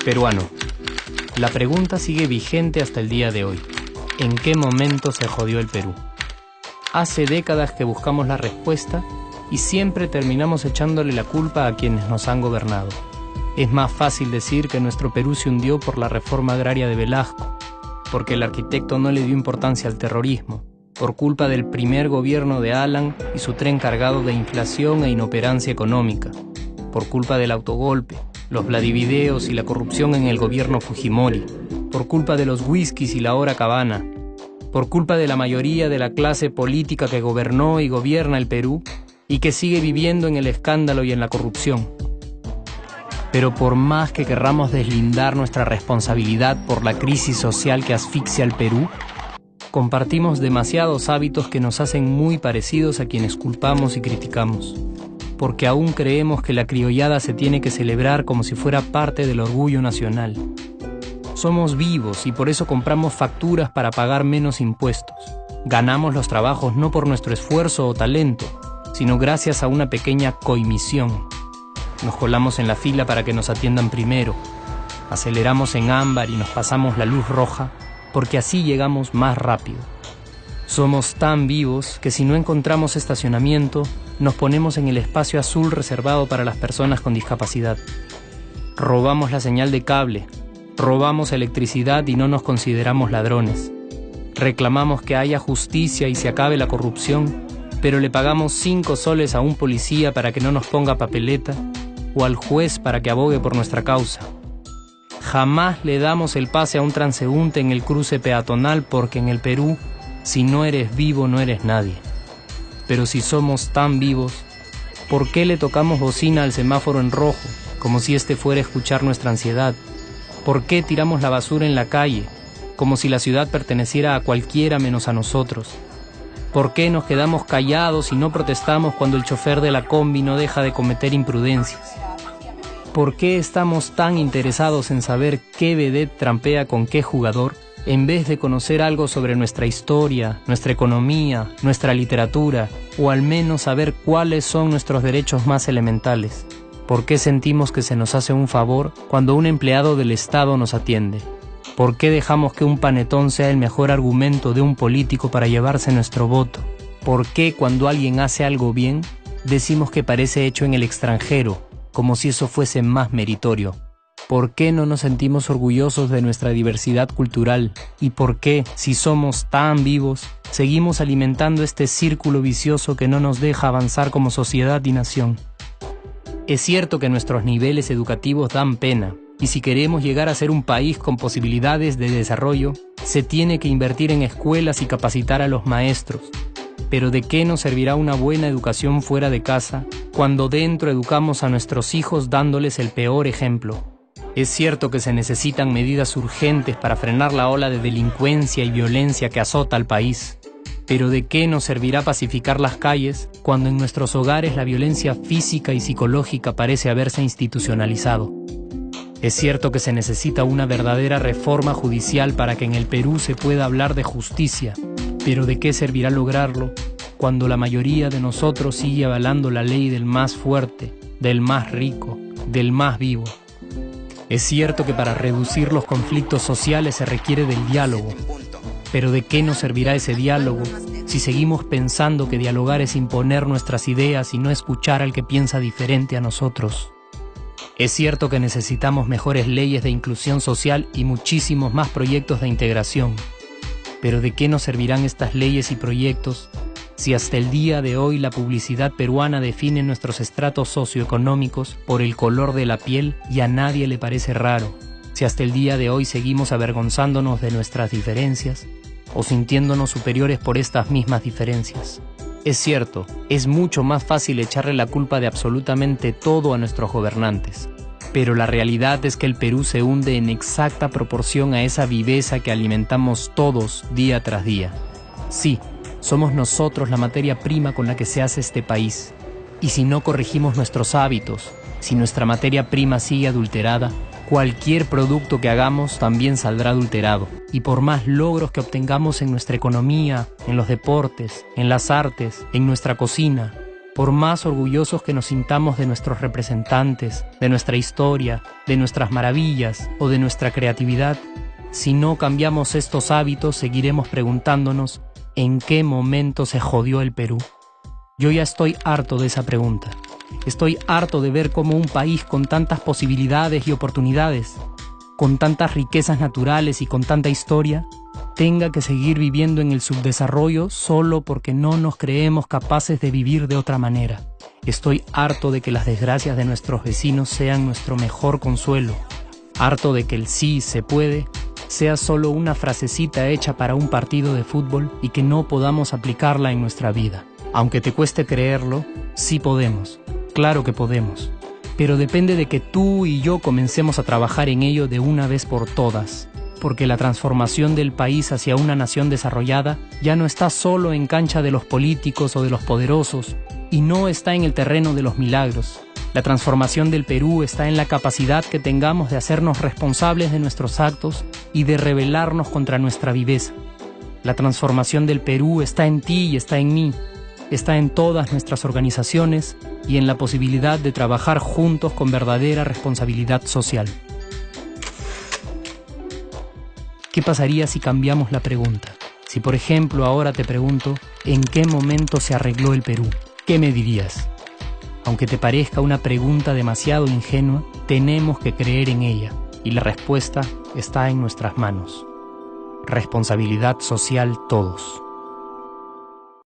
Peruano. La pregunta sigue vigente hasta el día de hoy. ¿En qué momento se jodió el Perú? Hace décadas que buscamos la respuesta y siempre terminamos echándole la culpa a quienes nos han gobernado. Es más fácil decir que nuestro Perú se hundió por la reforma agraria de Velasco, porque el arquitecto no le dio importancia al terrorismo, por culpa del primer gobierno de Alan y su tren cargado de inflación e inoperancia económica, por culpa del autogolpe, los Vladivideos y la corrupción en el gobierno Fujimori, por culpa de los whiskies y la hora cabana, por culpa de la mayoría de la clase política que gobernó y gobierna el Perú y que sigue viviendo en el escándalo y en la corrupción. Pero por más que querramos deslindar nuestra responsabilidad por la crisis social que asfixia al Perú, compartimos demasiados hábitos que nos hacen muy parecidos a quienes culpamos y criticamos, porque aún creemos que la criollada se tiene que celebrar como si fuera parte del orgullo nacional. Somos vivos y por eso compramos facturas para pagar menos impuestos. Ganamos los trabajos no por nuestro esfuerzo o talento, sino gracias a una pequeña coimisión. Nos colamos en la fila para que nos atiendan primero, aceleramos en ámbar y nos pasamos la luz roja, porque así llegamos más rápido. Somos tan vivos que si no encontramos estacionamiento, nos ponemos en el espacio azul reservado para las personas con discapacidad. Robamos la señal de cable, robamos electricidad y no nos consideramos ladrones. Reclamamos que haya justicia y se acabe la corrupción, pero le pagamos 5 soles a un policía para que no nos ponga papeleta o al juez para que abogue por nuestra causa. Jamás le damos el pase a un transeúnte en el cruce peatonal porque en el Perú, si no eres vivo, no eres nadie. Pero si somos tan vivos, ¿por qué le tocamos bocina al semáforo en rojo, como si este fuera a escuchar nuestra ansiedad? ¿Por qué tiramos la basura en la calle, como si la ciudad perteneciera a cualquiera menos a nosotros? ¿Por qué nos quedamos callados y no protestamos cuando el chofer de la combi no deja de cometer imprudencias? ¿Por qué estamos tan interesados en saber qué vedette trampea con qué jugador, en vez de conocer algo sobre nuestra historia, nuestra economía, nuestra literatura, o al menos saber cuáles son nuestros derechos más elementales? ¿Por qué sentimos que se nos hace un favor cuando un empleado del Estado nos atiende? ¿Por qué dejamos que un panetón sea el mejor argumento de un político para llevarse nuestro voto? ¿Por qué cuando alguien hace algo bien, decimos que parece hecho en el extranjero, como si eso fuese más meritorio? ¿Por qué no nos sentimos orgullosos de nuestra diversidad cultural? ¿Y por qué, si somos tan vivos, seguimos alimentando este círculo vicioso que no nos deja avanzar como sociedad y nación? Es cierto que nuestros niveles educativos dan pena, y si queremos llegar a ser un país con posibilidades de desarrollo, se tiene que invertir en escuelas y capacitar a los maestros. Pero ¿de qué nos servirá una buena educación fuera de casa cuando dentro educamos a nuestros hijos dándoles el peor ejemplo? Es cierto que se necesitan medidas urgentes para frenar la ola de delincuencia y violencia que azota al país. Pero ¿de qué nos servirá pacificar las calles cuando en nuestros hogares la violencia física y psicológica parece haberse institucionalizado? Es cierto que se necesita una verdadera reforma judicial para que en el Perú se pueda hablar de justicia, pero ¿de qué servirá lograrlo cuando la mayoría de nosotros sigue avalando la ley del más fuerte, del más rico, del más vivo? Es cierto que para reducir los conflictos sociales se requiere del diálogo, pero ¿de qué nos servirá ese diálogo si seguimos pensando que dialogar es imponer nuestras ideas y no escuchar al que piensa diferente a nosotros? Es cierto que necesitamos mejores leyes de inclusión social y muchísimos más proyectos de integración, pero ¿de qué nos servirán estas leyes y proyectos si hasta el día de hoy la publicidad peruana define nuestros estratos socioeconómicos por el color de la piel y a nadie le parece raro? Si hasta el día de hoy seguimos avergonzándonos de nuestras diferencias o sintiéndonos superiores por estas mismas diferencias. Es cierto, es mucho más fácil echarle la culpa de absolutamente todo a nuestros gobernantes, pero la realidad es que el Perú se hunde en exacta proporción a esa viveza que alimentamos todos día tras día. Sí, somos nosotros la materia prima con la que se hace este país, y si no corregimos nuestros hábitos, si nuestra materia prima sigue adulterada, Cualquier producto que hagamos también saldrá adulterado. Y por más logros que obtengamos en nuestra economía, en los deportes, en las artes, en nuestra cocina, por más orgullosos que nos sintamos de nuestros representantes, de nuestra historia, de nuestras maravillas o de nuestra creatividad, si no cambiamos estos hábitos, seguiremos preguntándonos ¿en qué momento se jodió el Perú? Yo ya estoy harto de esa pregunta. Estoy harto de ver cómo un país con tantas posibilidades y oportunidades, con tantas riquezas naturales y con tanta historia, tenga que seguir viviendo en el subdesarrollo solo porque no nos creemos capaces de vivir de otra manera. Estoy harto de que las desgracias de nuestros vecinos sean nuestro mejor consuelo. Harto de que el sí se puede sea solo una frasecita hecha para un partido de fútbol y que no podamos aplicarla en nuestra vida. Aunque te cueste creerlo, sí podemos. Claro que podemos. Pero depende de que tú y yo comencemos a trabajar en ello de una vez por todas. Porque la transformación del país hacia una nación desarrollada ya no está solo en cancha de los políticos o de los poderosos, y no está en el terreno de los milagros. La transformación del Perú está en la capacidad que tengamos de hacernos responsables de nuestros actos y de rebelarnos contra nuestra viveza. La transformación del Perú está en ti y está en mí. Está en todas nuestras organizaciones y en la posibilidad de trabajar juntos con verdadera responsabilidad social. ¿Qué pasaría si cambiamos la pregunta? Si, por ejemplo, ahora te pregunto, ¿en qué momento se arregló el Perú? ¿Qué me dirías? Aunque te parezca una pregunta demasiado ingenua, tenemos que creer en ella, y la respuesta está en nuestras manos. Responsabilidad social todos.